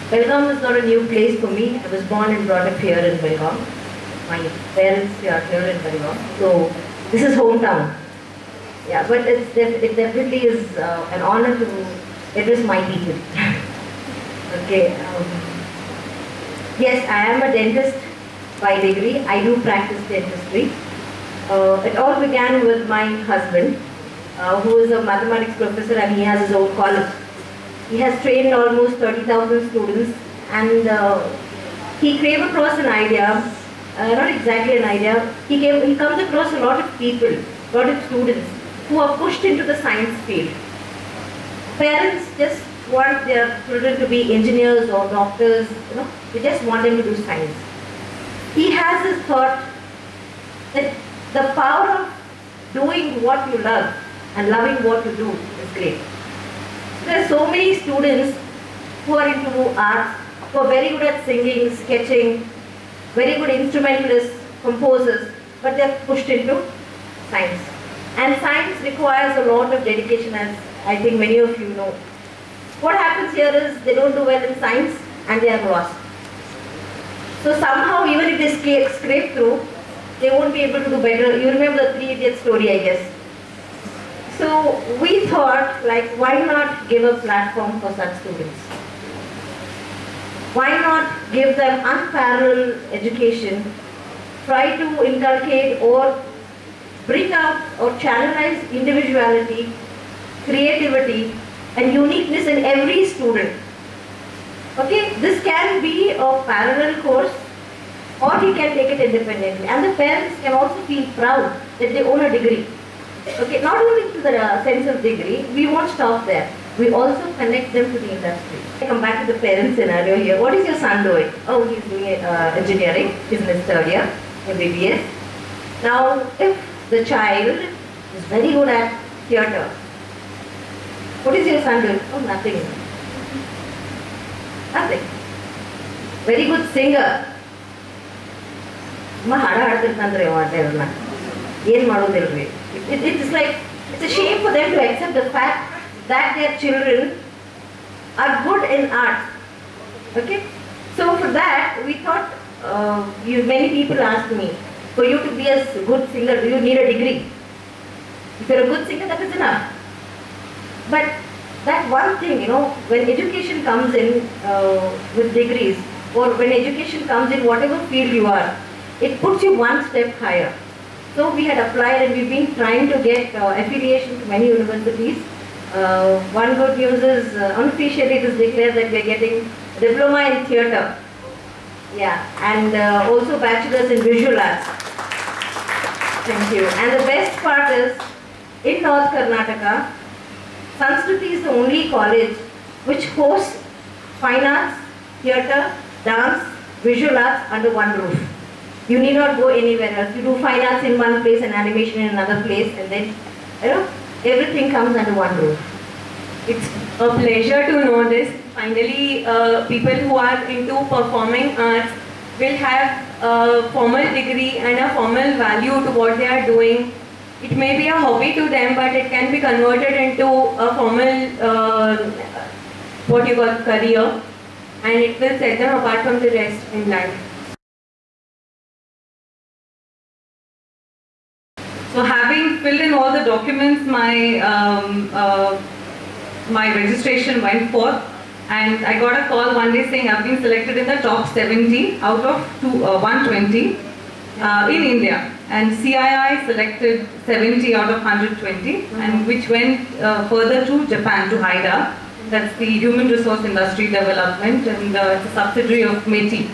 Belgaum is not a new place for me. I was born and brought up here in Belgaum. My parents are here in Belgaum. So this is hometown. Yeah, but it definitely is an honor to address my people. Okay. Yes, I am a dentist by degree. I do practice dentistry. It all began with my husband, who is a mathematics professor and he has his own college. He has trained almost 30,000 students, and he came across an idea, not exactly an idea, he comes across a lot of people, a lot of students who are pushed into the science field. Parents just want their children to be engineers or doctors, they just want them to do science. He has this thought that the power of doing what you love and loving what you do is great. There are so many students who are into arts, who are very good at singing, sketching, very good instrumentalists, composers, but they are pushed into science. And science requires a lot of dedication, as I think many of you know. What happens here is they don't do well in science and they are lost. So somehow, even if they scrape through, they won't be able to do better. You remember the Three Idiots story, I guess. So we thought, like, why not give a platform for such students? Why not give them unparalleled education, try to inculcate or bring out or channelize individuality, creativity, and uniqueness in every student. Okay, this can be a parallel course, or he can take it independently. And the parents can also feel proud that they own a degree. Okay, not only to the sense of degree, we won't stop there. We also connect them to the industry. I come back to the parent scenario here. What is your son doing? Oh, he's doing engineering. He's in his third year, MBBS. Now, if the child is very good at theatre, what is your son doing? Oh, nothing. Nothing. Very good singer. It's like, it's a shame for them to accept the fact that their children are good in art. Okay? So for that, we thought, many people asked me, for you to be a good singer, do you need a degree? If you're a good singer, that is enough. But that one thing, when education comes in with degrees, or when education comes in whatever field you are, it puts you one step higher. So we had applied and we've been trying to get affiliation to many universities. One good news is unofficially it is declared that we are getting diploma in theatre. Yeah, and also bachelor's in visual arts. Thank you. And the best part is, in North Karnataka, Sanskriti is the only college which hosts fine arts, theatre, dance, visual arts under one roof. You need not go anywhere else. You do fine arts in one place and animation in another place, and then, everything comes under one roof. It's a pleasure to know this. Finally, people who are into performing arts will have a formal degree and a formal value to what they are doing. It may be a hobby to them, but it can be converted into a formal, what you call, career, and it will set them apart from the rest in life. So having filled in all the documents, my registration went forth, and I got a call one day saying I've been selected in the top 70 out of 120 in India, and CII selected 70 out of 120, and which went further to Japan, to HIDA. That's the Human Resource Industry Development, and it's a subsidiary of METI,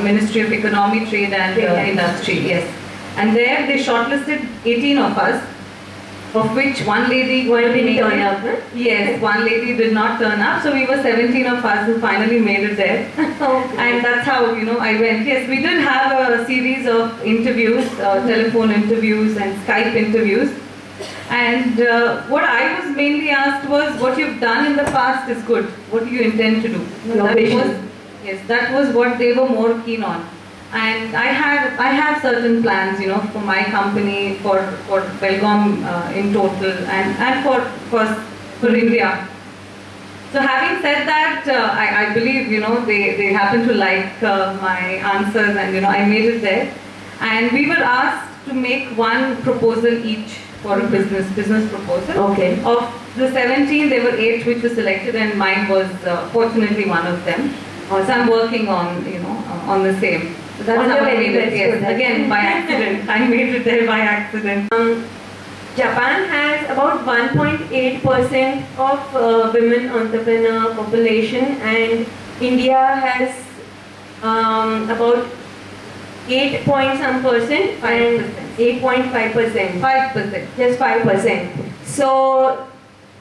Ministry of Economy, Trade and Industry. Yes. And there they shortlisted 18 of us, of which one lady didn't turn up. Yes, one lady did not turn up, so we were 17 of us who finally made it there. Okay. And that's how, I went. Yes, we did have a series of interviews, telephone interviews and Skype interviews. And what I was mainly asked was, what you've done in the past is good. What do you intend to do? That was what they were more keen on. And I have certain plans, for my company, for Belgaum in total, and for India. So having said that, I believe, they happen to like my answers, and, I made it there. And we were asked to make one proposal each for a business proposal. Okay. Of the 17, there were 8 which were selected, and mine was fortunately one of them. So I'm working on, on the same. So that's how I made it. Yes, again by accident. I made it there by accident. Japan has about 1.8% of women entrepreneur population, and India has about 8 point some percent, 5%. and 8.5%. 5%. Just 5%. So,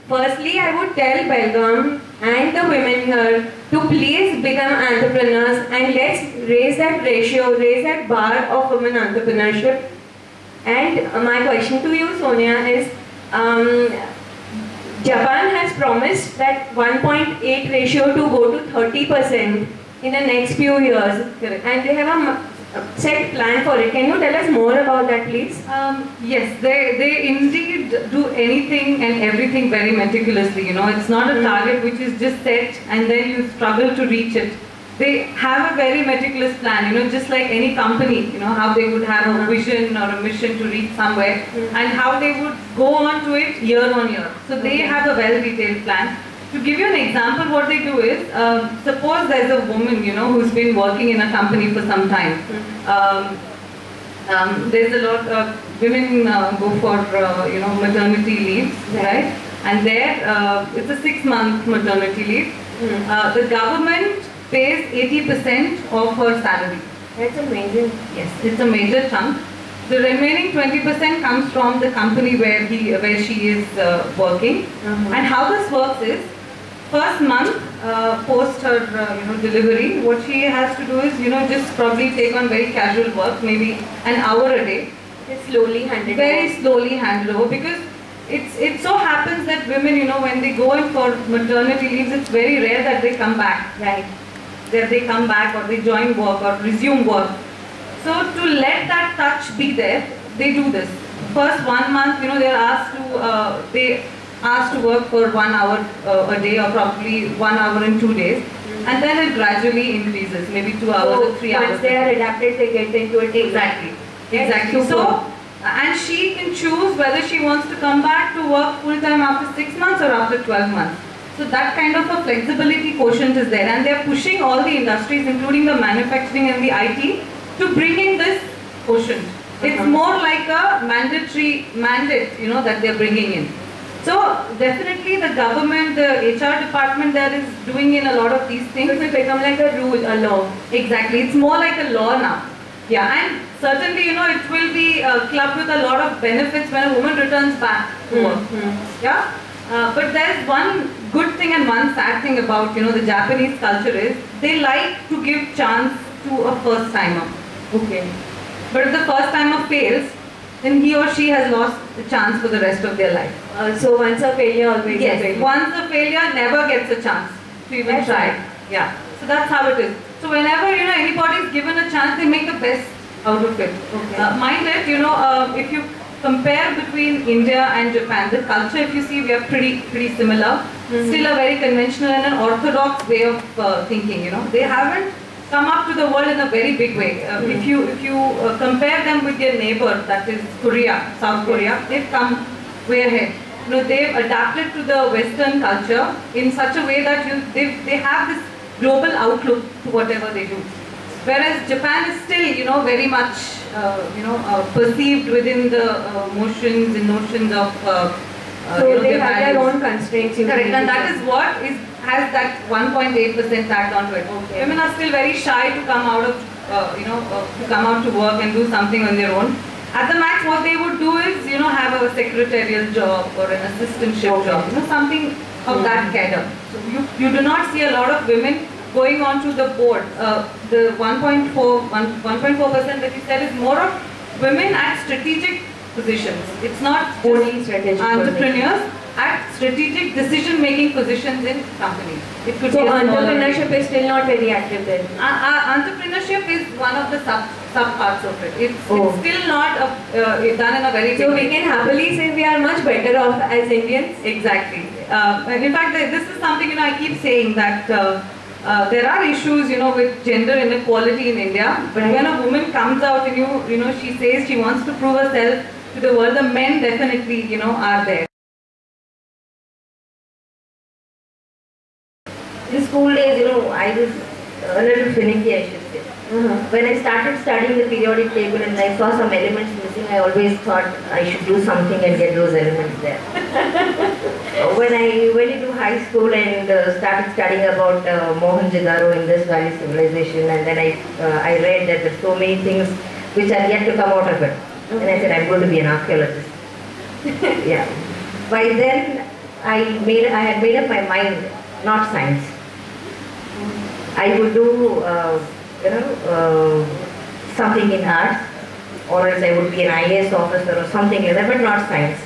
firstly, I would tell Belgaum and the women here to please become entrepreneurs, and let's raise that ratio, raise that bar of women entrepreneurship. And my question to you, Sonia, is Japan has promised that 1.8 ratio to go to 30% in the next few years. Correct. And they have a set plan for it. Can you tell us more about that, please? Yes, they indeed do anything and everything very meticulously. It's not a target which is just set and then you struggle to reach it. They have a very meticulous plan, just like any company, how they would have a vision or a mission to reach somewhere, and how they would go on to it year on year. So they have a well-detailed plan. To give you an example, what they do is, suppose there's a woman, who's been working in a company for some time. There's a lot of women go for, maternity leaves, right? And there, it's a 6-month maternity leave. The government pays 80% of her salary. That's amazing. Yes, it's a major chunk. The remaining 20% comes from the company where she is working. And how this works is, first month post her delivery, what she has to do is just probably take on very casual work, maybe an hour a day. Just slowly handed Very slowly handed over, because it so happens that women, when they go in for maternity leaves, it's very rare that they come back. Right. That they come back or they join work or resume work. So to let that touch be there, they do this. First 1 month, they're asked to work for 1 hour a day, or probably 1 hour in 2 days, and then it gradually increases, maybe 2 hours or 3 hours. Once they are adapted, they get into it. Exactly. Exactly. So, and she can choose whether she wants to come back to work full time after 6 months or after 12 months. So that kind of a flexibility quotient is there, and they're pushing all the industries, including the manufacturing and the IT, to bring in this quotient. It's more like a mandate, that they're bringing in. So definitely the government, the HR department there is doing in a lot of these things. So it will become like a rule, a law. Exactly, it's more like a law now. Yeah, and certainly, it will be clubbed with a lot of benefits when a woman returns back to work. Yeah. But there's one good thing and one sad thing about the Japanese culture is they like to give chance to a first timer. Okay. But if the first timer fails, then he or she has lost the chance for the rest of their life. So once a failure, always a Yes, failure. once a failure never gets a chance to even That's try. right. Yeah. So that's how it is. So whenever anybody is given a chance, they make the best out of it. Okay. Mind that if you compare between India and Japan, the culture, if you see, we are pretty similar. Still a very conventional and an orthodox way of thinking. They haven't come up to the world in a very big way. If you compare them with their neighbor, that is Korea, South Korea, they've come way ahead. They've adapted to the Western culture in such a way that they have this global outlook to whatever they do. Whereas Japan is still, very much, perceived within the motions and notions of, So they their have their values. own constraints. Correct, and that is what has that 1.8% tagged onto it. Okay. Women are still very shy to come out of, to come out to work and do something on their own. At the max, what they would do is, have a secretarial job or an assistantship job, something of that cadre. So you do not see a lot of women going on to the board. The 1.4% that you said is more of women at strategic positions. It's not Only strategic entrepreneurs at strategic decision-making positions in companies. It could So be a smaller entrepreneurship is still not very active there. entrepreneurship is one of the sub-parts of it. It's still not done in a very So we can happily say we are much better off as Indians? Exactly. In fact, this is something, I keep saying that there are issues, with gender inequality in India. But when a woman comes out and she says she wants to prove herself to the world, the men definitely, are there. In school days, I was a little finicky, I should say. When I started studying the periodic table and I saw some elements missing, I always thought I should do something and get those elements there. When I went into high school and started studying about Mohenjo-daro, Indus Valley civilization, and then I read that there's so many things which are yet to come out of it. And I said, I'm going to be an archaeologist. Yeah. By then, I had made up my mind, not science. I would do, something in arts, or else I would be an IAS officer or something like that, but not science.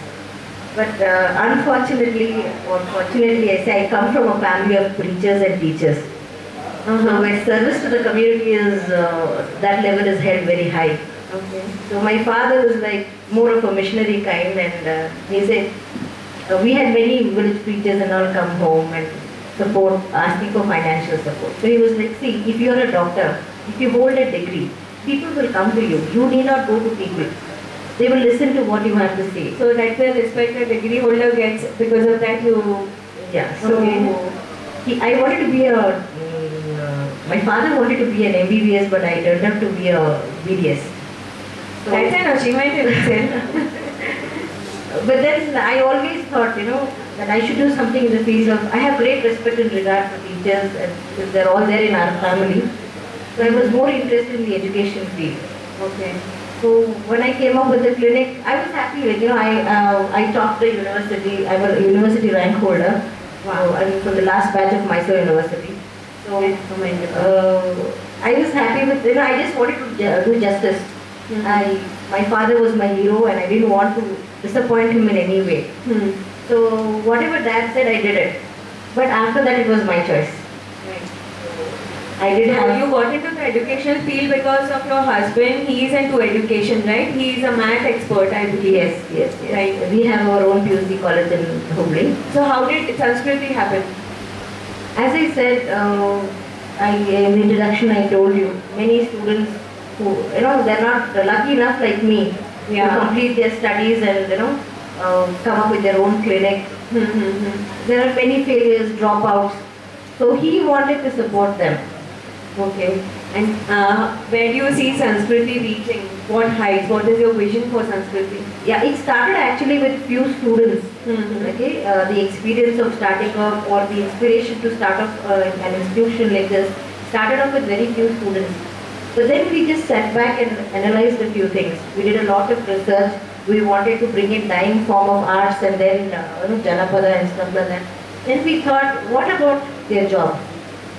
But unfortunately, or fortunately, I come from a family of preachers and teachers. So where service to the community is, that level is held very high. Okay. So my father was like more of a missionary kind, and he said, we had many village preachers and all come home and support, asking for financial support. So he was like, see, if you are a doctor, if you hold a degree, people will come to you. You need not go to people. They will listen to what you have to say. So that's the respect a degree holder gets. Because of that, you... Yeah. So Okay. I wanted to be my father wanted to be an MBBS, but I turned out to be a BDS. So, That's an achievement in itself. but then I always thought, that I should do something in the field of, I have great respect and regard for teachers, and they're all there in our family. So I was more interested in the education field. Okay. So when I came up with the clinic, I was happy with, I topped the university. I was a university rank holder. Wow. I'm from the last batch of Mysore University. So I was happy with, I just wanted to do justice. My father was my hero, and I didn't want to disappoint him in any way. So whatever Dad said, I did it. But after that, it was my choice. Right. I did have. You got into the educational field because of your husband. He is into education, right? He is a math expert, I believe. Yes. Right. We have our own PUC college in Hubli. So how did Sanskriti happen? As I said, in the introduction, I told you, many students who, they're not lucky enough like me to complete their studies and, come up with their own clinic. There are many failures, dropouts. So he wanted to support them. Okay. And where do you see Sanskriti reaching? What heights? What is your vision for Sanskriti? Yeah, it started actually with few students. Okay, the experience of starting up or the inspiration to start up an institution like this started off with very few students. But then we just sat back and analyzed a few things. We did a lot of research. We wanted to bring in dying form of arts and then Janapada and stuff like that. Then we thought, what about their job?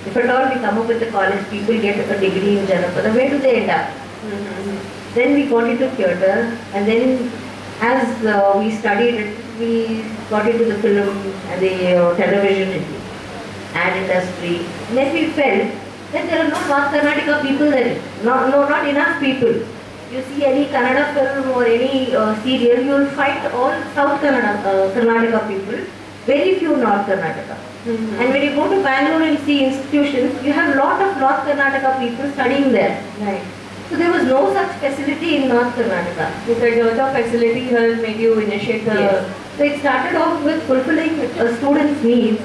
If at all we come up with the college, people get a degree in Janapada, where do they end up? Then we got into theatre, and then as we studied it, we got into the film and the television ad industry. And then we felt that there are no North Karnataka people there. Not enough people. You see any Kannada film or any serial, you will find all South Karnataka people, very few North Karnataka. And when you go to Bangalore and see institutions, you have a lot of North Karnataka people studying there. Right. So there was no such facility in North Karnataka. So the dearth of facility here made you initiate the... Yes. So it started off with fulfilling a student's needs.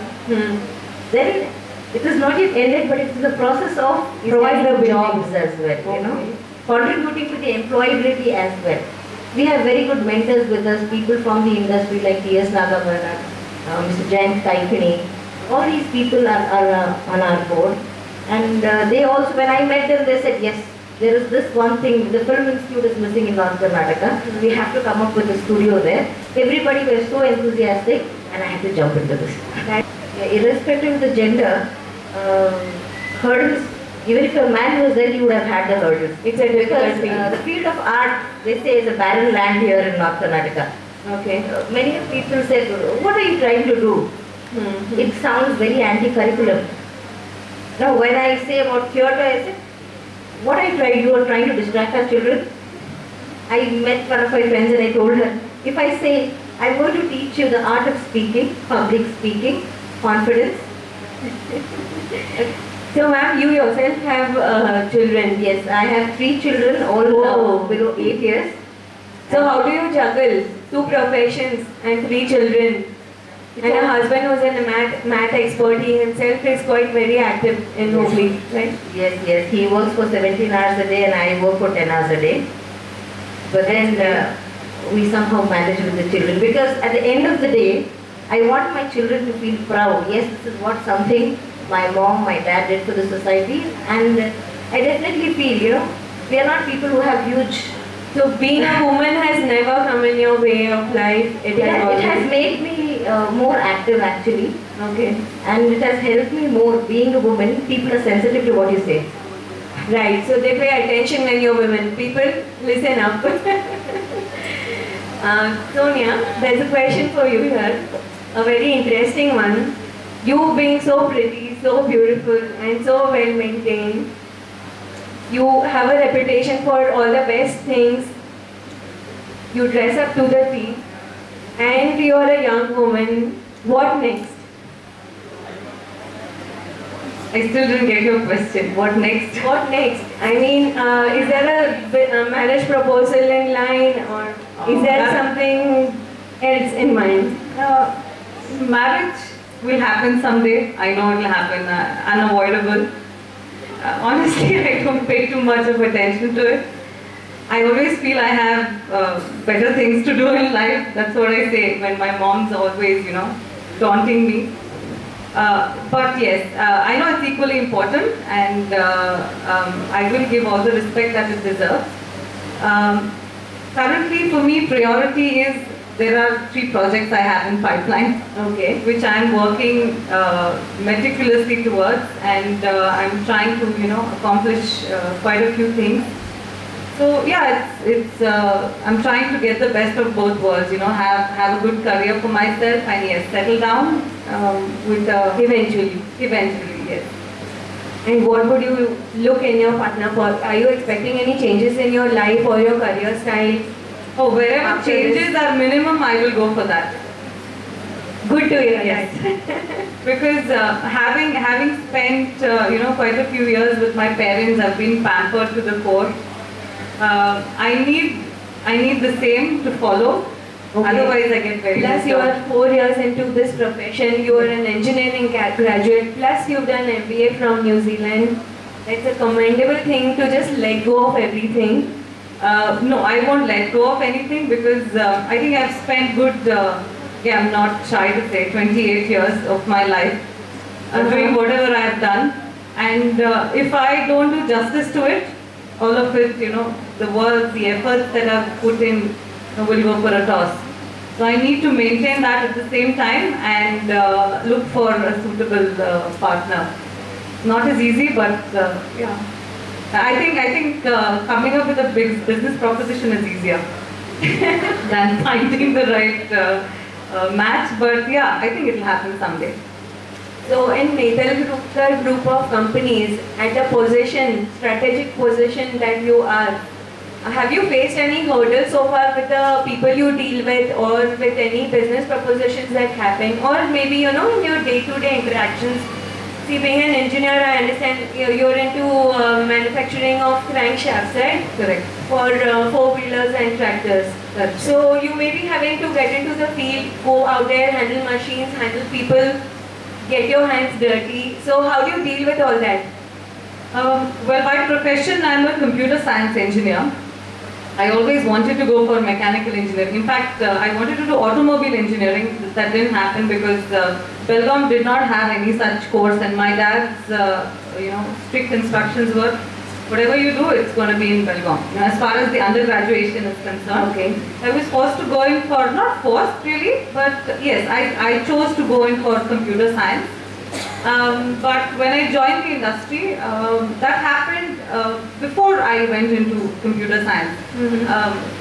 Then it is not yet ended, but it is the process of providing jobs as well, contributing to the employability as well. We have very good mentors with us, people from the industry like T.S. Nagavarna, Mr. Jayant Kaikini. All these people are on our board. And they also, when I met them, they said, yes, there is this one thing, the Film Institute is missing in North Karnataka. We have to come up with a studio there. Everybody was so enthusiastic, and I had to jump into this. Irrespective of the gender, hurdles, even if a man was there, he would have had the hurdles. It's a difficult field. The field of art, they say, is a barren land here in North Karnataka. Okay. Many people said, what are you trying to do? It sounds very anti-curriculum. Now, when I say about theatre, I say, what I tried, you were trying to distract our children. I met one of my friends and I told her, if I say, I'm going to teach you the art of speaking, public speaking, confidence. So ma'am, you yourself have children. Yes, I have 3 children, all below 8 years. So how do you juggle 2 professions and 3 children? And a husband who's a math expert, he himself is quite very active in Hubli, right? Yes, he works for 17 hours a day and I work for 10 hours a day. But then we somehow manage with the children, because at the end of the day, I want my children to feel proud. Yes, this is what something my mom, my dad did for the society, and I definitely feel, we are not people who have huge. So being a woman has never come in your way of life. It has made me more active actually. Okay. And it has helped me more. Being a woman, people are sensitive to what you say. Right. So they pay attention when you're women. People listen up. Sonia, there's a question for you here. A very interesting one. You being so pretty, so beautiful and so well maintained. You have a reputation for all the best things. You dress up to the T. And you are a young woman. What next? I still didn't get your question. What next? What next? I mean, is there a marriage proposal in line, or is there something else in mind? Marriage will happen someday. I know it will happen, unavoidable. Honestly, I don't pay too much of attention to it. I always feel I have better things to do in life. That's what I say when my mom's always, taunting me. But yes, I know it's equally important, and I will give all the respect that it deserves. Currently, for me, priority is there are 3 projects I have in pipeline, Okay. which I'm working meticulously towards, and I'm trying to, accomplish quite a few things. So yeah, I'm trying to get the best of both worlds, have a good career for myself, and yes, settle down with Eventually. yes. And what would you look in your partner for? Are you expecting any changes in your life or your career style? Oh, wherever After changes are minimum, I will go for that. Good to hear. Yes. Because having spent quite a few years with my parents, I've been pampered to the core. I need the same to follow. Okay. Otherwise, I get very Plus, you disturbed. are 4 years into this profession. You are an engineering graduate. Plus, you've done MBA from New Zealand. It's a commendable thing to just let go of everything. No, I won't let go of anything, because I think I've spent I'm not shy to say, 28 years of my life doing whatever I've done. And if I don't do justice to it, all of it, the work, the efforts that I've put in will go for a toss. So I need to maintain that at the same time and look for a suitable partner. Not as easy, but yeah. I think coming up with a big business proposition is easier than finding the right match. But yeah, I think it will happen someday. So in Netal group of companies, at the strategic position that you are, have you faced any hurdles so far with the people you deal with, or with any business propositions that happen, or maybe in your day-to-day interactions? See, being an engineer, I understand you're into manufacturing of crankshafts, right? Correct. For four-wheelers and tractors. So you may be having to get into the field, go out there, handle machines, handle people, get your hands dirty. So how do you deal with all that? Well, by profession, I'm a computer science engineer. I always wanted to go for mechanical engineering. In fact, I wanted to do automobile engineering. That didn't happen because Belgaum did not have any such course, and my dad's strict instructions were, whatever you do, it's going to be in Belgaum. As far as the undergraduation is concerned, Okay. I was forced to go in for, not forced really, but yes, I chose to go in for computer science. But when I joined the industry, that happened before I went into computer science.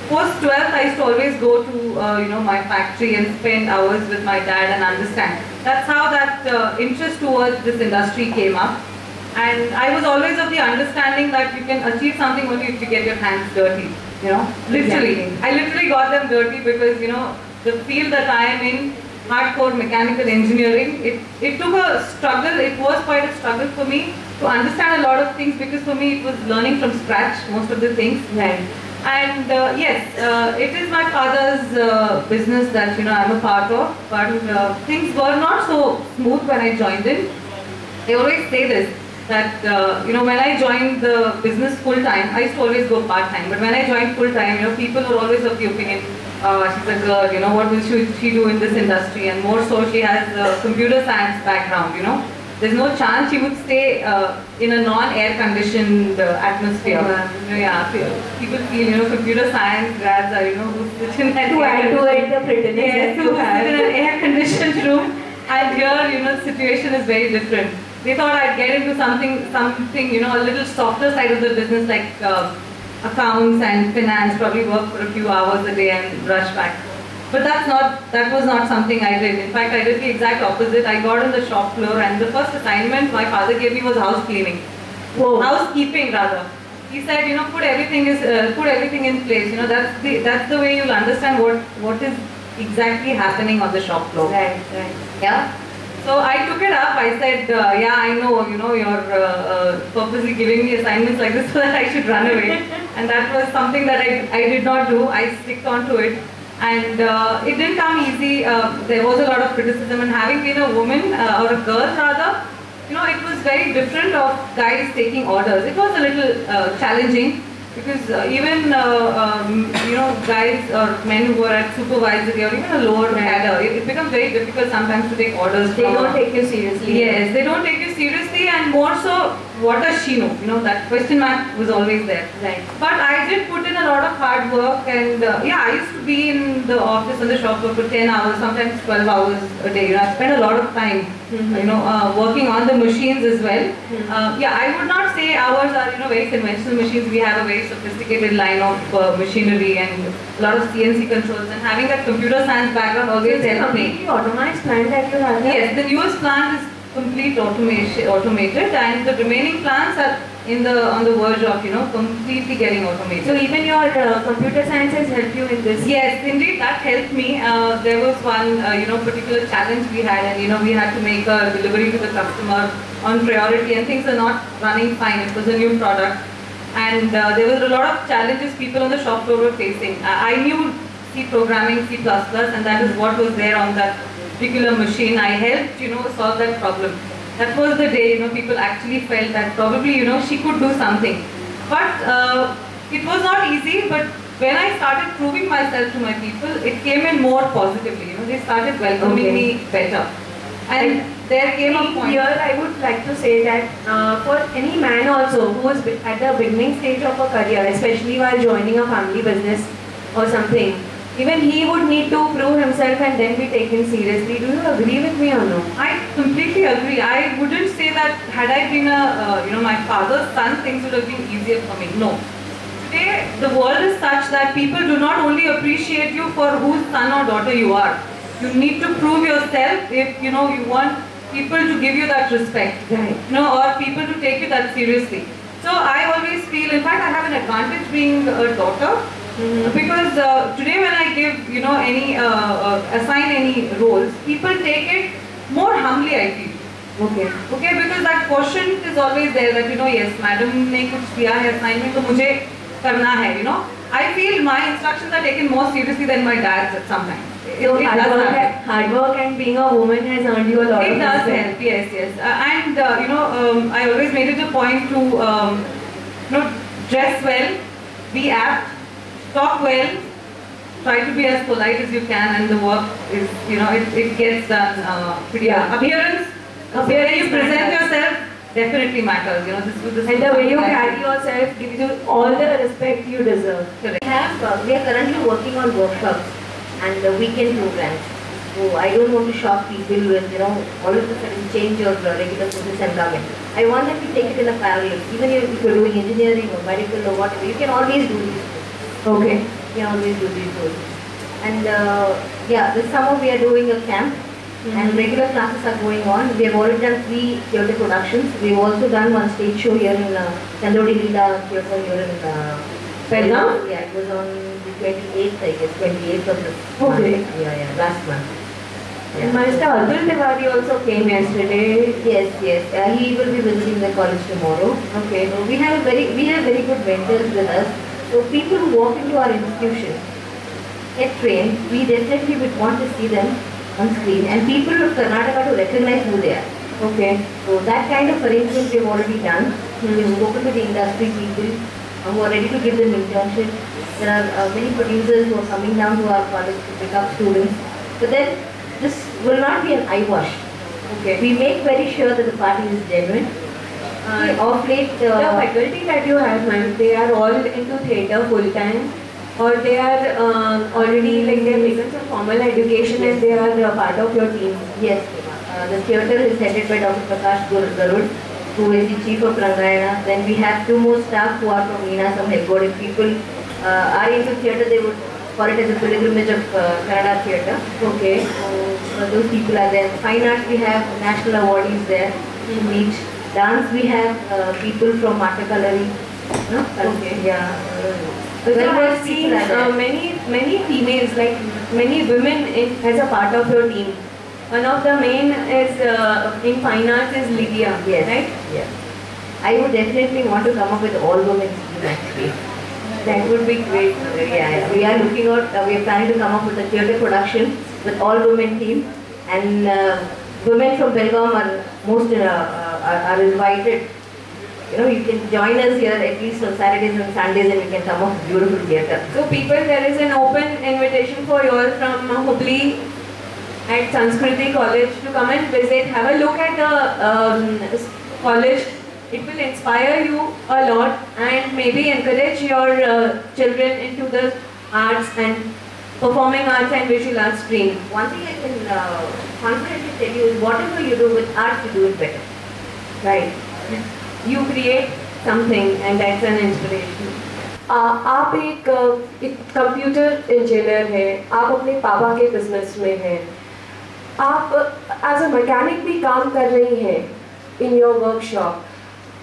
Post 12th, I used to always go to my factory and spend hours with my dad and understand. That's how that interest towards this industry came up. And I was always of the understanding that you can achieve something only if you get your hands dirty, you know, literally. Exactly. I literally got them dirty because, you know, the field that I am in, hardcore mechanical engineering, it took a struggle, it was quite a struggle for me to understand a lot of things, because for me it was learning from scratch, most of the things. Right. And yes, it is my father's business that, you know, I'm a part of, but things were not so smooth when I joined in. I always say this, that, you know, when I joined the business full-time, I used to always go part-time, but when I joined full-time, you know, people were always of the opinion, she's a girl, you know, what will she do in this industry? And more so, she has a computer science background, you know. There's no chance she would stay in a non-air conditioned atmosphere. Yeah, people feel, you know, computer science grads are, you know, who sit in that To add to it, the prettiness yes, that who you have. sit in an air conditioned room. And here, you know, the situation is very different. They thought I'd get into something, you know, a little softer side of the business, like accounts and finance, probably work for a few hours a day and rush back. But that was not something I did. In fact, I did the exact opposite. I got on the shop floor, and the first assignment my father gave me was house cleaning. Whoa. Housekeeping rather. He said, you know, put everything in place. You know, that's the way you'll understand what is exactly happening on the shop floor. Right. Yeah. So I took it up. I said, yeah, I know, you know, you're purposely giving me assignments like this so that I should run away. And that was something that I did not do. I sticked on to it. And it didn't come easy. There was a lot of criticism, and having been a woman, or a girl rather, you know, it was very different of guys taking orders. It was a little challenging, because even you know, guys or men who are at supervisory or even a lower cadre, it becomes very difficult sometimes to take orders. They don't take you seriously. Yes, they don't take you seriously, and more so, what does she know? You know, that question mark was always there. Right. But I did put in a lot of hard work, and yeah, I used to be in the office and the shop floor for 10 hours, sometimes 12 hours a day. You know, I spent a lot of time, you know, working on the machines as well. Yeah, I would not say ours are, you know, very conventional machines. We have a very sophisticated line of machinery and a lot of CNC controls, and having that computer science background always helped me. Completely automated plant that you have. Yes, the newest plant is complete automated, and the remaining plants are on the verge of, you know, completely getting automated. So even your computer science has helped you in this? Yes, indeed, that helped me. There was one, you know, particular challenge we had, and, you know, we had to make a delivery to the customer on priority, and things are not running fine. It was a new product, and there were a lot of challenges people on the shop floor were facing. I knew C programming, C++, and that is what was there on that particular machine. I helped, you know, solve that problem. That was the day, you know, people actually felt that probably, you know, she could do something. But it was not easy, but when I started proving myself to my people, it came in more positively. You know, they started welcoming me better. And there came a point. Here I would like to say that for any man also who is at the beginning stage of a career, especially while joining a family business or something, even he would need to prove himself and then be taken seriously. Do you agree with me or no? I completely agree. I wouldn't say that had I been a, you know, my father's son, things would have been easier for me. No. Today, the world is such that people do not only appreciate you for whose son or daughter you are. You need to prove yourself if, you know, you want people to give you that respect. Right. You know, or people to take you that seriously. So I always feel, in fact, I have an advantage being a daughter. Because today when I give, you know, assign any roles, people take it more humbly, I feel. Okay. Okay, because that quotient is always there that, you know, yes, madam ne kuch diya hai assignment, to mujhe karna hai, you know. I feel my instructions are taken more seriously than my dad's at sometimes. So hard work and being a woman has earned you a lot of It does respect. help, yes. And, you know, I always made it a point to, you know, dress well, be apt, talk well, try to be as polite as you can, and the work is, you know, it gets done pretty well. Appearance, the way you present yourself definitely matters, you know, this And the way you carry yourself gives you all the respect you deserve. Correct. We are currently working on workshops and weekend programs. So I don't want to shock people with, you know, all of a sudden change your regular business environment. I want them to take it in a parallel. Even if you're doing engineering or medical or whatever, you can always do these things. Okay. You can always do these things. And yeah, this summer we are doing a camp and regular classes are going on. We have already done 3 theatre productions. We've also done one stage show here in Chandodi Leela Theatre here in Belgaum? Yeah, it was on the 28th, I guess, 28th of this Okay. month. Yeah, last month. And Mr. Atul Tiwari also came yesterday. Yes. He will be visiting the college tomorrow. Okay. So we have very good mentors with us. So people who walk into our institution, get trained, we definitely would want to see them on screen, and people of Karnataka to recognize who they are. Okay. So that kind of arrangement we've already done. We've spoken to the industry people who are ready to give them internship. There are many producers who are coming down to our college to pick up students. But then this will not be an eyewash. Okay. We make very sure that the party is genuine. Of late, The faculty that you have, ma'am, they are all into theatre full time, or they are already like they have taken some formal education and they are part of your team. yes, the theatre is headed by Dr. Prakash Garud, who is the chief of Rangayana. Then we have 2 more staff who are from Neenasam Heggode. If people are into theatre, they would call it as a pilgrimage of Kannada theatre. Okay. So those people are there. Fine arts, we have national awardees there to meet. Dance, we have people from Matakalari. No? Okay. Yeah. So I well-versed have seen people are there. many females, like many women as a part of your team. One of the main is in fine arts is Lydia, Yes. right? Yes. I would definitely want to come up with all women team actually. That would be great. Yeah. We are looking out. We are planning to come up with a theatre production with all women team, and women from Belgaum are invited. You know, you can join us here at least on Saturdays and Sundays, and we can come up with beautiful theatre. So people, there is an open invitation for you all from Hubli at Sanskriti College to come and visit, have a look at the college. It will inspire you a lot and maybe encourage your children into the arts and performing arts and visual arts stream. One thing I can confidently tell you is whatever you do with art, you do it better. Right. You create something and that's an inspiration. आप एक computer engineer हैं, आप अपने पापा के business में हैं, आप एज अ मैकेनिक भी काम कर रही हैं इन योर वर्कशॉप.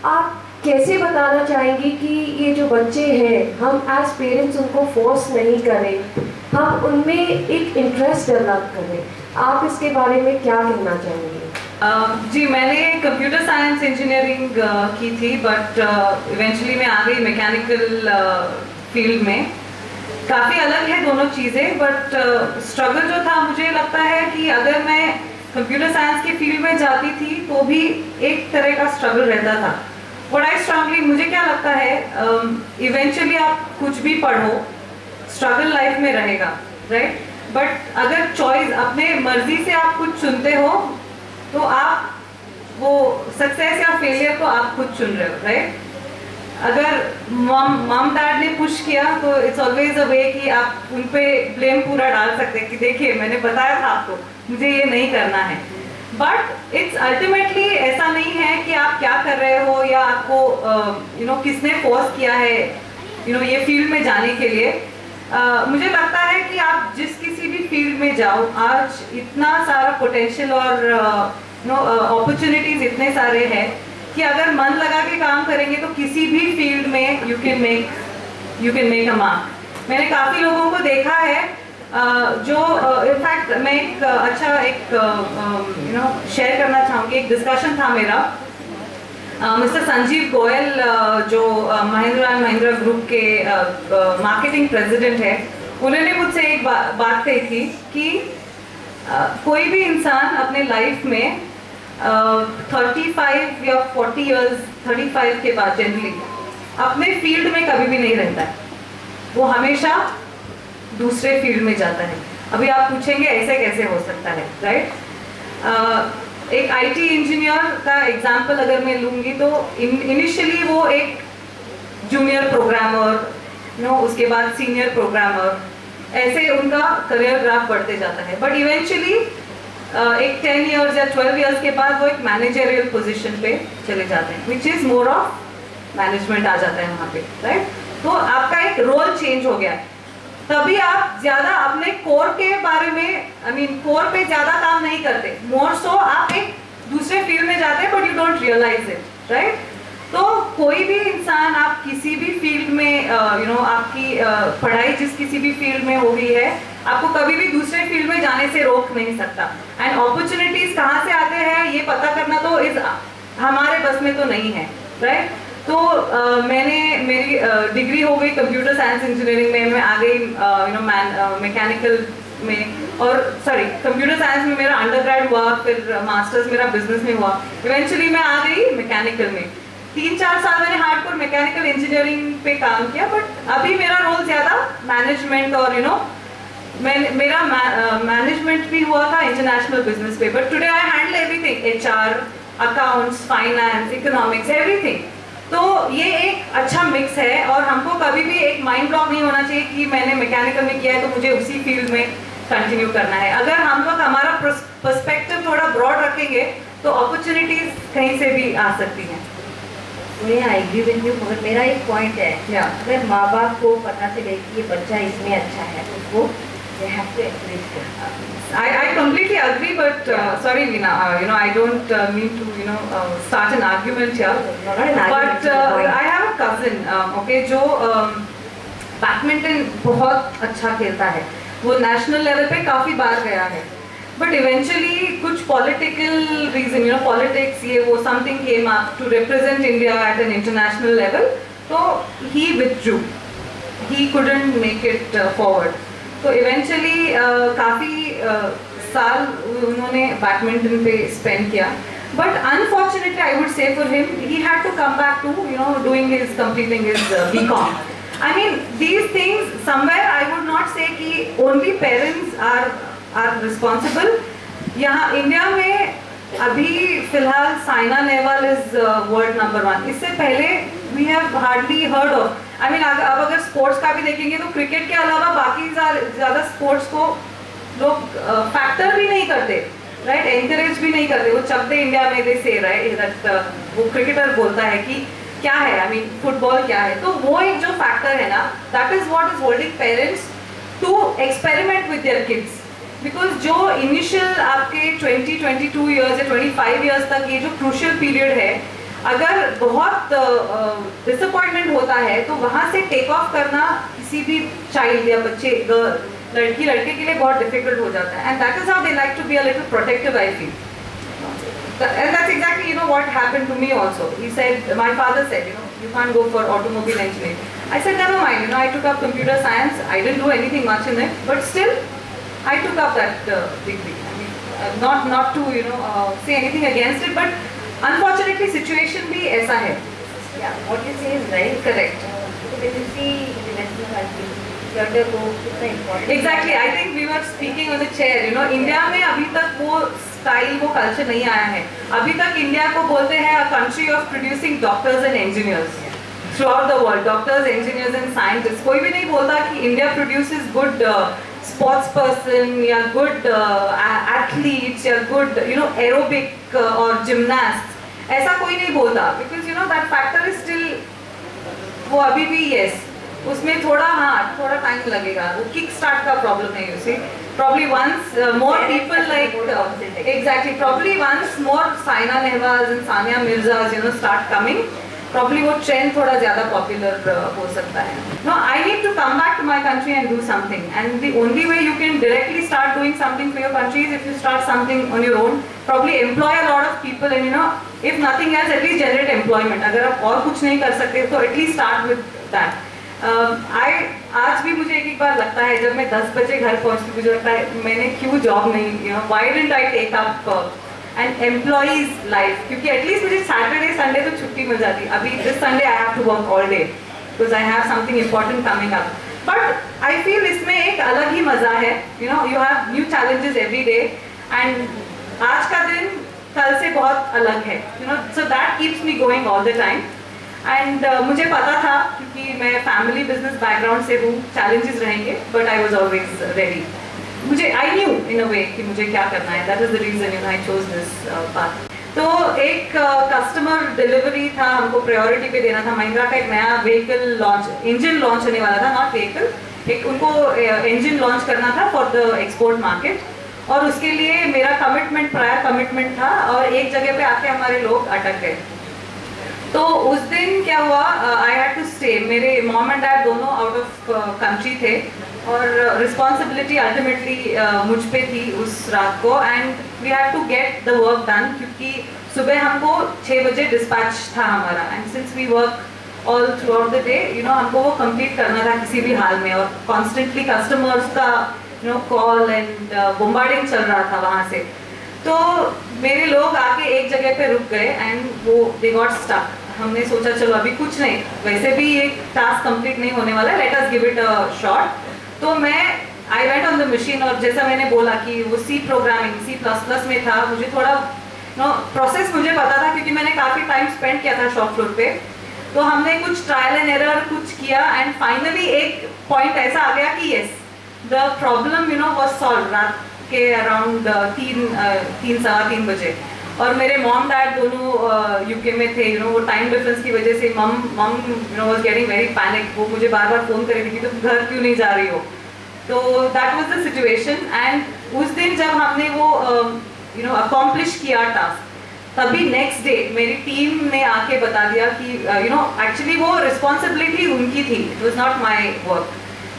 आप कैसे बताना चाहेंगी कि ये जो बच्चे हैं, हम एज पेरेंट्स उनको फोर्स नहीं करें, हम उनमें एक इंटरेस्ट डेवलप करें. आप इसके बारे में क्या कहना चाहेंगे? जी, मैंने कंप्यूटर साइंस इंजीनियरिंग की थी, बट इवेंचुअली मैं आ गई मैकेनिकल फील्ड में. काफ़ी अलग है दोनों चीज़ें, बट स्ट्रगल जो था, मुझे लगता है कि अगर मैं कंप्यूटर साइंस की फील्ड में जाती थी तो भी एक तरह का स्ट्रगल रहता था. बट आई स्ट्रांगली, मुझे क्या लगता है, इवेंचुअली आप कुछ भी पढ़ो, स्ट्रगल लाइफ में रहेगा, राइट? बट अगर चॉइस, अपने मर्जी से आप कुछ चुनते हो तो आप वो सक्सेस या फेलियर को आप खुद चुन रहे हो, राइट? अगर मॉम डैड ने पुश किया तो इट्स ऑलवेज अ वे कि आप उन पे ब्लेम पूरा डाल सकते हैं कि देखिए मैंने बताया था आपको, मुझे ये नहीं करना है. बट इट्स अल्टीमेटली ऐसा नहीं है कि आप क्या कर रहे हो या आपको किसने फोर्स किया है ये फील्ड में जाने के लिए. मुझे लगता है कि आप जिस किसी भी फील्ड में जाओ, आज इतना सारा पोटेंशियल और अपॉर्चुनिटीज इतने सारे हैं कि अगर मन लगा के काम करेंगे तो किसी भी फील्ड में you can make a mark. मैंने काफ़ी लोगों को देखा है जो इनफैक्ट मैं एक शेयर करना चाहूँगी. एक डिस्कशन था मेरा, मिस्टर संजीव गोयल जो महिंद्रा एंड महिंद्रा ग्रुप के मार्केटिंग प्रेसिडेंट है, उन्होंने मुझसे एक बात कही थी कि कोई भी इंसान अपने लाइफ में 35 या 40 इयर्स, 35 के बाद जनरली अपने फील्ड में कभी भी नहीं रहता है, वो हमेशा दूसरे फील्ड में जाता है. अभी आप पूछेंगे ऐसे कैसे हो सकता है, राइट? एक आईटी इंजीनियर का एग्जाम्पल अगर मैं लूँगी तो इनिशियली वो एक जूनियर प्रोग्रामर, उसके बाद सीनियर प्रोग्रामर, ऐसे उनका करियर ग्राफ बढ़ते जाता है. बट इवेंचुअली एक 10 इयर्स या 12 इयर्स के बाद वो एक मैनेजरियल पोजीशन पे चले जाते हैं, which is more of management आ जाता है वहाँ पे, राइट? तो आपका एक रोल चेंज हो गया. तभी आप ज्यादा अपने कोर के बारे में कोर पे ज्यादा काम नहीं करते, मोर सो आप एक दूसरे फील्ड में जाते हैं but you don't realise it, right? तो कोई भी इंसान, आप किसी भी फील्ड में आपकी पढ़ाई जिस किसी भी फील्ड में हो गई है, आपको कभी भी दूसरे फील्ड में जाने से रोक नहीं सकता। एंड अपॉर्चुनिटीज कहाँ से आते हैं ये पता करना तो हमारे बस में तो नहीं है, राइट? तो मेरी डिग्री हो गई कंप्यूटर साइंस इंजीनियरिंग में, मैं आ गई मैकेनिकल में, और कंप्यूटर साइंस में मेरा अंडरग्रेड हुआ, फिर मास्टर्स मेरा बिजनेस में हुआ, इवेंचुअली मैं आ गई मैकेनिकल में। 3-4 साल मैंने हार्डकोर मैकेनिकल इंजीनियरिंग पे काम किया, बट अभी मेरा रोल ज्यादा मैनेजमेंट और मेरा मैनेजमेंट भी हुआ था इंटरनेशनल बिजनेस पे, but today I handle everything, HR, accounts, finance, economics, everything. तो ये एक अच्छा मिक्स है, और हमको कभी भी एक माइंड ब्लॉक नहीं होना चाहिए कि मैंने मैकेनिकल में किया है तो मुझे उसी फील्ड में कंटिन्यू करना है। अगर हम लोग हमारा पर्सपेक्टिव थोड़ा ब्रॉड रखेंगे तो अपॉर्चुनिटीज कहीं से भी आ सकती हैं। आई एग्री विद यू, मगर मेरा एक पॉइंट है, अगर माँ बाप को पता चले कि ये बच्चा इसमें अच्छा है, उसको they have to encourage them. I completely agree, but sorry Veena, I don't mean to start an argument here. No, not an argument. But I have a cousin, okay, जो बैडमिंटन बहुत अच्छा खेलता है, वो नेशनल लेवल पे काफी बार गया है, बट इवेंचुअली कुछ पॉलिटिकल रीजन, पॉलिटिक्स ये वो something came up to represent India at an international level, तो he withdrew, he couldn't make it forward. तो इवेंचुअली काफ़ी साल उन्होंने बैडमिंटन पे स्पेंड किया, but unfortunately I would say for him he had to come back to doing his completing his BCom. I mean these things somewhere I would not say कि only parents are responsible. यहाँ India में अभी फिलहाल Saina Nehwal is world number 1। इससे पहले we have hardly heard of, I mean अब अगर sports का भी देखेंगे तो क्रिकेट के अलावा बाकी ज़्यादा स्पोर्ट्स को लोग फैक्टर भी नहीं करते, राइट? एनकरेज भी नहीं करते। वो चलते इंडिया में दे से राइट, वो क्रिकेटर बोलता है कि क्या है, आई मीन फुटबॉल क्या है, तो वो एक जो फैक्टर है ना, that is what is holding parents to experiment with their kids. Because जो इनिशियल आपके 20-22 ईयर्स या 25 ईयर्स तक ये जो क्रूशियल पीरियड है, अगर बहुत डिसअपॉइंटमेंट होता है तो वहाँ से टेक ऑफ करना किसी भी चाइल्ड या बच्चे, लड़की लड़के के लिए बहुत डिफिकल्ट हो जाता है, and that is how they like to be a little protective, I feel. And that's exactly what happened to me also. He said, my father said, you can't go for automobile engineering. I said, never mind, I took up computer science. I didn't do anything much in it, but still I took up that degree. I mean, not to say anything against it, but unfortunately situation भी ऐसा है. Yeah, what you say is right. Correct. When you see international countries, gender को कितना important. Exactly. I think we were speaking on the chair. India में अभी तक वो style, वो कल्चर नहीं आया है। अभी तक इंडिया को बोलते हैं a country of producing doctors and engineers throughout the world, doctors, engineers and scientist. कोई भी नहीं बोलता कि India produces good sports person या गुड एथलीट्स या गुड एरोबिक और जिम्नास्ट, ऐसा कोई नहीं बोलता, because that factor is still, वो अभी भी यस उसमें थोड़ा टाइम लगेगा, वो किक स्टार्ट का प्रॉब्लम है। You see probably once more people like exactly probably once more Saina Nehwals and Sania Mirzas start coming, probably वो trend थोड़ा ज़्यादा popular हो सकता है। No, I need to come back to my country and do something, and the only way you can directly start doing something for your country is if you start something on your own, probably employ a lot of people, and if nothing else at least generate employment. अगर आप और कुछ नहीं कर सकते तो at least start with that. आज भी मुझे एक बार लगता है जब मैं 10 बजे घर पहुंचती, मुझे लगता है मैंने क्यों जॉब नहीं, why didn't I take up an employee's life, क्योंकि एटलीस्ट मुझे सैटरडे संडे तो छुट्टी मिल जाती। अभी this Sunday I have to work all day because I have something important coming up, but I feel इसमें एक अलग ही मजा है। You have new challenges every day, and आज का दिन कल से बहुत अलग है, so that keeps me going all the time. And मुझे पता था क्योंकि मैं फैमिली बिजनेस बैकग्राउंड से हूँ, चैलेंजेस रहेंगे, but I was always ready. मुझे आई न्यू इन अ वे कि मुझे क्या करना है, that is the reason I chose this path. तो एक कस्टमर डिलीवरी था, हमको प्रायोरिटी पे देना था। महिंद्रा का एक नया व्हीकल लॉन्च, इंजन लॉन्च होने वाला था, नॉट व्हीकल, एक उनको engine launch करना था for the export market, और उसके लिए मेरा कमिटमेंट, प्रायर कमिटमेंट था, और एक जगह पे आके हमारे लोग अटक गए। तो उस दिन क्या हुआ, आई हैड टू स्टे, मेरे मॉम एंड डैड दोनों आउट ऑफ कंट्री थे, और रिस्पॉन्सिबिलिटी अल्टीमेटली मुझ पे थी उस रात को, and we had to get the work done, क्योंकि सुबह हमको 6 बजे डिस्पैच था हमारा, and since we work all throughout the day, you know, हमको वो कंप्लीट करना था किसी भी हाल में, और कॉन्स्टेंटली कस्टमर्स का you know call and bombarding चल रहा था वहाँ से। तो मेरे लोग आके एक जगह पे रुक गए एंड वो दे गॉट स्टक। हमने सोचा चलो अभी कुछ नहीं, वैसे भी ये टास्क कंप्लीट नहीं होने वाला है, let us give it a shot. तो मैं I went on the machine, और जैसा मैंने बोला कि वो सी प्रोग्रामिंग C++ में था, मुझे थोड़ा प्रोसेस मुझे पता था क्योंकि मैंने काफ़ी टाइम स्पेंड किया था शॉप फ्लोर पे। तो हमने कुछ ट्रायल एंड एरर कुछ किया, एंड फाइनली एक पॉइंट ऐसा आ गया कि yes the problem you know was solve रात के अराउंड 3-3 बजे। और मेरे मॉम डैड दोनों यूके में थे, यू नो, वो टाइम डिफरेंस की वजह से मम you know was getting very panic, वो मुझे बार बार फ़ोन कर रही थी कि तुम घर क्यों नहीं जा रही हो। तो that was the situation, and उस दिन जब हमने वो यू नो अकॉम्प्लिश किया टास्क, तभी नेक्स्ट डे मेरी टीम ने आके बता दिया कि यू नो एक्चुअली वो रिस्पॉन्सिबिलिटी उनकी थी, it was not my work,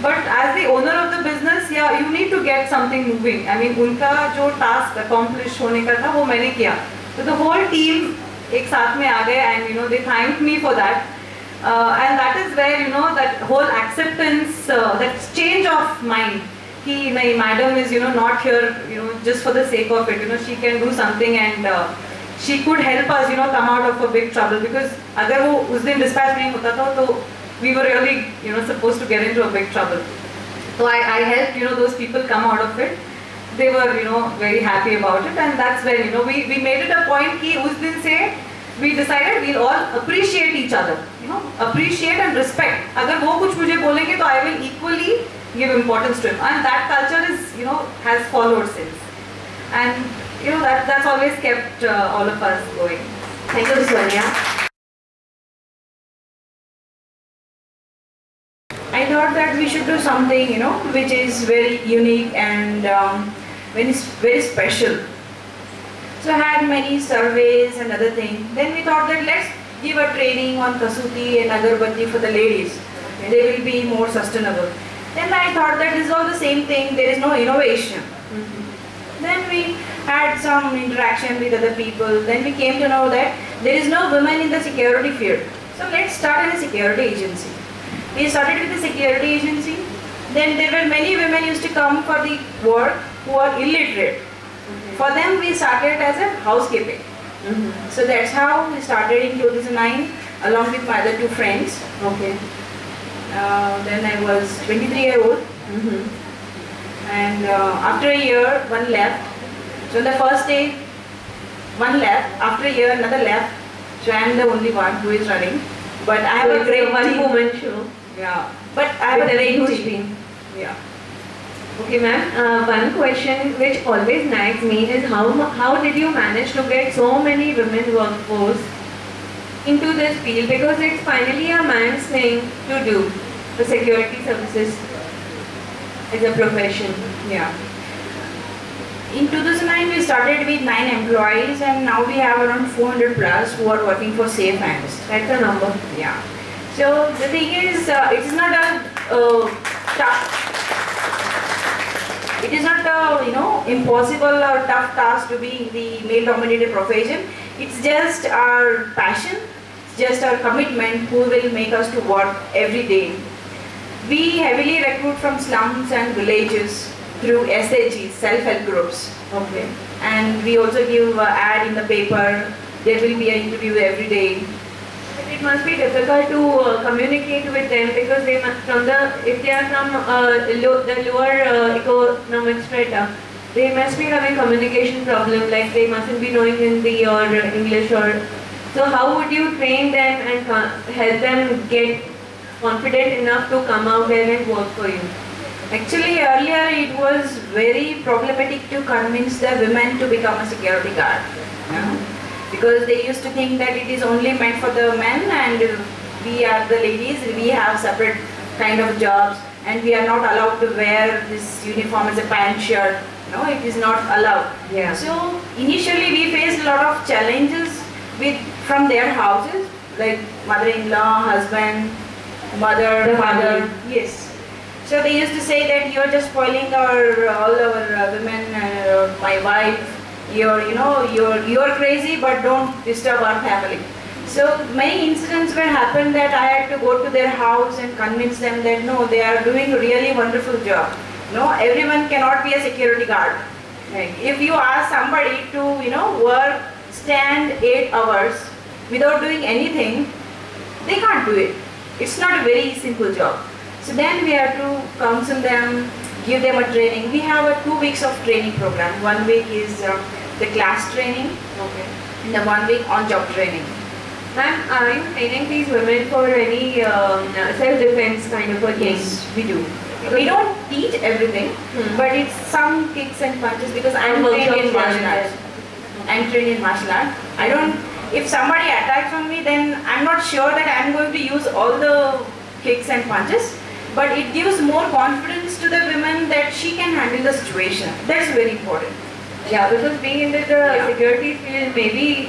but as the owner of the business या you need to get something moving. I mean उनका जो टास्क अकॉम्प्लिश होने का था वो मैंने किया। तो द होल टीम एक साथ में आ गए, and you know they thanked me for that, and that is where you know that whole acceptance, that change of mind कि नहीं, madam is you know not here you know just for the sake of it, you know she can do something and she could help us, you know, come out of a big trouble, because अगर वो उस दिन dispatch नहीं होता था तो we were really, you know, supposed to get into a big trouble. So I helped, you know, those people come out of it. They were, you know, very happy about it, and that's when, you know, we made it a point कि उस दिन से we decided we'll all appreciate each other, you know, appreciate and respect. अगर वो कुछ मुझे बोलेंगे तो I will equally give importance to him, and that culture is, you know, has followed since, and you know that's always kept all of us going. Thank you, Sonia. I thought that we should do something, you know, which is very unique and very special. So I had many surveys and other things. Then we thought that let's give a training on Kasuti and Agarbatti for the ladies. They will be more sustainable. Then I thought that this is all the same thing. There is no innovation. Then we had some interaction with other people. Then we came to know that there is no women in the security field. So let's start a security agency. We started with the security agency. Then there were many women used to come for the work who are illiterate. For them we started as a housekeeping. So that's how we started in 2009 along with my other 2 friends. Okay. Then I was 23-year-old. And after a year, one left. So the first day, one left. After a year, another left. So I am the only one who is running. But I have a great one-woman show. Yeah. But I have a great huge team. team. Yeah. Okay, ma'am. One question which always nags me is how did you manage to get so many women workforce into this field, because it's finally a man's thing to do the security services as a profession. Yeah. In 2009, we started with 9 employees, and now we have around 400 plus who are working for Safe Hands. That's a number. Yeah. So the thing is, it is not a tough. It is not a impossible or tough task to be in the male-dominated profession. It's just our passion, it's just our commitment who will make us to work every day. We heavily recruit from slums and villages through SHGs, self-help groups. Okay. And we also give ad in the paper. There will be an interview every day. But it must be difficult to communicate with them, because they must, if they are from the lower economic strata, they must be having communication problem, like they mustn't be knowing Hindi or English, or so how would you train them and help them get confident enough to come out there and work for you? Actually, earlier it was very problematic to convince the women to become a security guard. Because they used to think that it is only meant for the men and we are the ladies, we have separate kind of jobs. and we are not allowed to wear this uniform as a pant shirt. No, it is not allowed. Yeah. So initially we faced a lot of challenges from their houses, like mother-in-law, husband, mother, The father. family. Yes. So they used to say that you're just spoiling all our women, my wife. You're crazy, but don't disturb our family. So many incidents were happened that I had to go to their house and convince them that no, they are doing a really wonderful job. No, everyone cannot be a security guard. Like if you ask somebody to work, stand 8 hours without doing anything, they can't do it. It's not a very simple job. So then we have to counsel them, give them a training. We have a 2 weeks of training program. 1 week is the class training, Okay. and the 1 week on-job training. Ma'am, are you training these women for any self-defense kind of a thing? Yes, we do. We don't teach everything, but it's some kicks and punches because I'm trained in martial arts. I'm trained in martial art. I don't. If somebody attacks on me, then I'm not sure that I'm going to use all the kicks and punches. But it gives more confidence to the women that she can handle the situation. That's very important. Yeah, because being into the security field, maybe,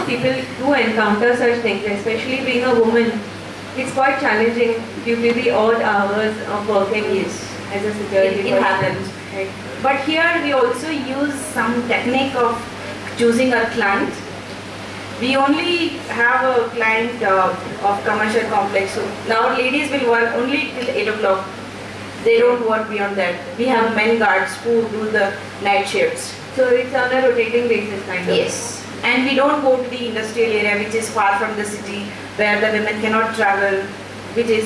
people do encounter such things, especially being a woman. It's quite challenging due to the odd hours of working as a security It person. happens. Right. But here we also use some technique of choosing a client. We only have a client of commercial complex. So now ladies will work only till 8 o'clock. They don't work beyond that. We have men guards who do the night shifts. So it's on a rotating basis kind of. Yes. And we don't go to the industrial area which is far from the city where the women cannot travel, which is,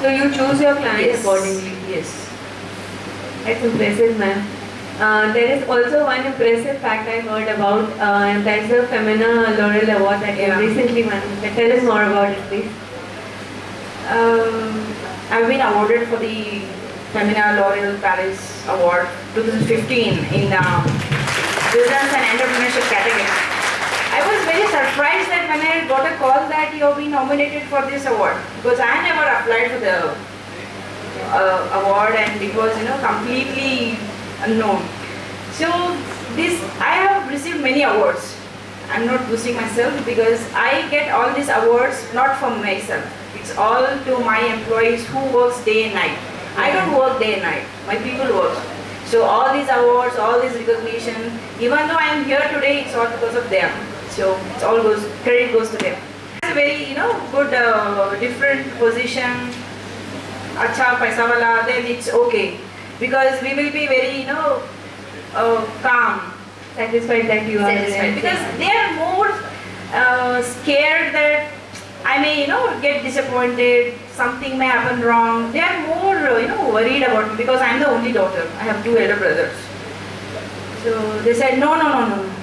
So you choose your clients accordingly. Yes. That's impressive, ma'am. There is also one impressive fact I heard about. That's the Femina Laurel Award that you recently won. Tell us more about it, please. I've been awarded for the Femina L'Oreal Paris Award 2015 in Business and Entrepreneurship category. I was very surprised that when I got a call that you have been nominated for this award, because I never applied for the award and it was completely unknown. So I have received many awards. I'm not boosting myself because I get all these awards not from myself. It's all to my employees who works day and night. I don't work day and night. My people work. So all these awards, all this recognition, even though I am here today, it's all because of them. So it's all credit goes to them. It's a very good different position. Acha paisa wala, then it's okay because we will be very calm. Satisfied that you are Satisfied because they are more scared that I may get disappointed, something may happen wrong. They are more worried about me because I'm the only daughter. I have 2 elder brothers. So they said no.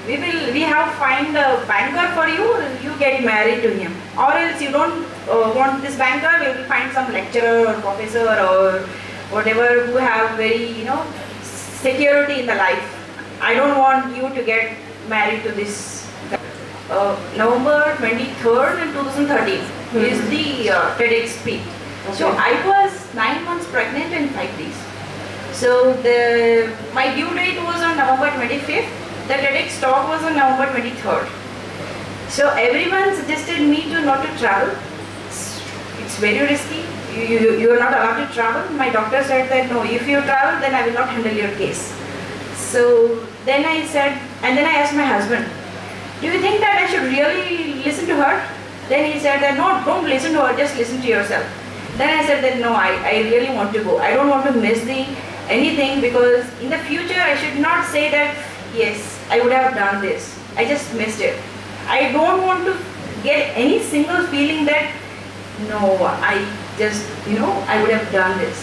We have find a banker for you. You get married to him, or else you don't want this banker. We will find some lecturer or professor or whatever who have very security in the life. I don't want you to get married to this. November 23rd in 2013 is the TEDx speak. Okay. So I was 9 months pregnant and 5 days. So my due date was on November 25th. The TEDx talk was on November 23rd. So everyone suggested me to not to travel. It's very risky. You are not allowed to travel. My doctor said that no, if you travel, then I will not handle your case. So then I said, and then I asked my husband, do you think that I should really listen to her? Then he said that no, don't listen to her, just listen to yourself. Then I said that no, I really want to go. I don't want to miss anything because in the future I should not say that yes, I would have done this. I just missed it. I don't want to get any single feeling that no, I just, I would have done this.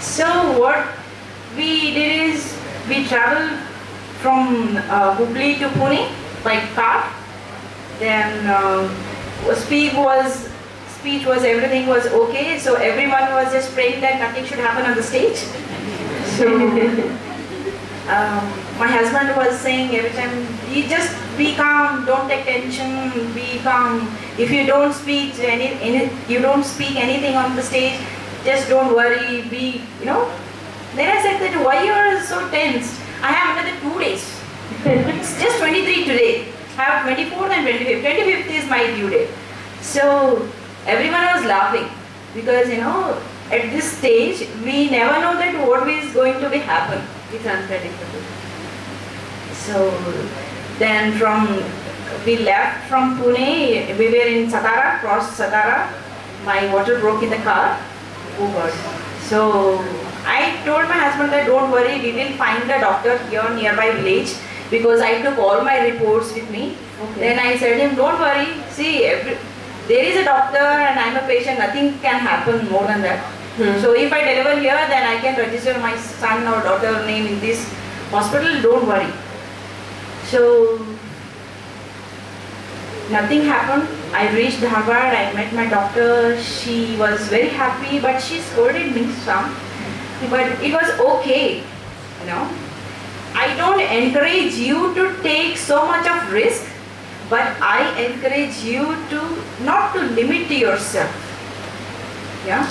So what we did is we traveled from Hubli to Pune by car. Then speech was everything was okay. So everyone was just praying that nothing should happen on the stage. So my husband was saying every time, you just be calm, don't take tension, be calm. If you don't speak you don't speak anything on the stage, just don't worry, be, you know. Then I said that, why you are so tense? I have another 2 days. It's just 23 today. I have 24th and 25th. 25th is my due date. So everyone was laughing because, you know, at this stage, we never know that what is going to be happen. It's unpredictable. So then we left from Pune, we were in Satara, crossed Satara. My water broke in the car. Oh God. So I told my husband that don't worry, we will find a doctor here nearby village because I took all my reports with me. Okay. Then I said him, don't worry, see, there is a doctor and I'm a patient, nothing can happen more than that. So if I deliver here, then I can register my son or daughter name in this hospital, don't worry. So nothing happened. I reached Dharwad, I met my doctor, she was very happy, but she scolded me some. But it was okay, you know. I don't encourage you to take so much of risk, but I encourage you to not to limit yourself. Yeah.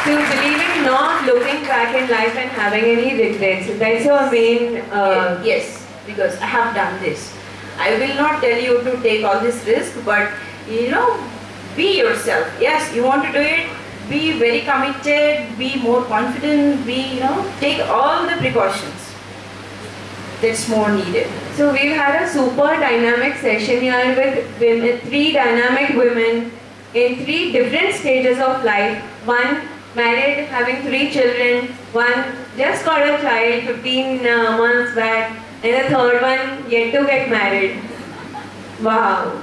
To believe in not looking back in life and having any regrets. That's your main. Yes, because I have done this. I will not tell you to take all this risk, but you know, be yourself. Yes, you want to do it. Be very committed. Be more confident. Take all the precautions. That's more needed. So we've had a super dynamic session here with women, 3 dynamic women in 3 different stages of life. One married, having 3 children. One just got a child 15 months back. And the third one yet to get married. Wow.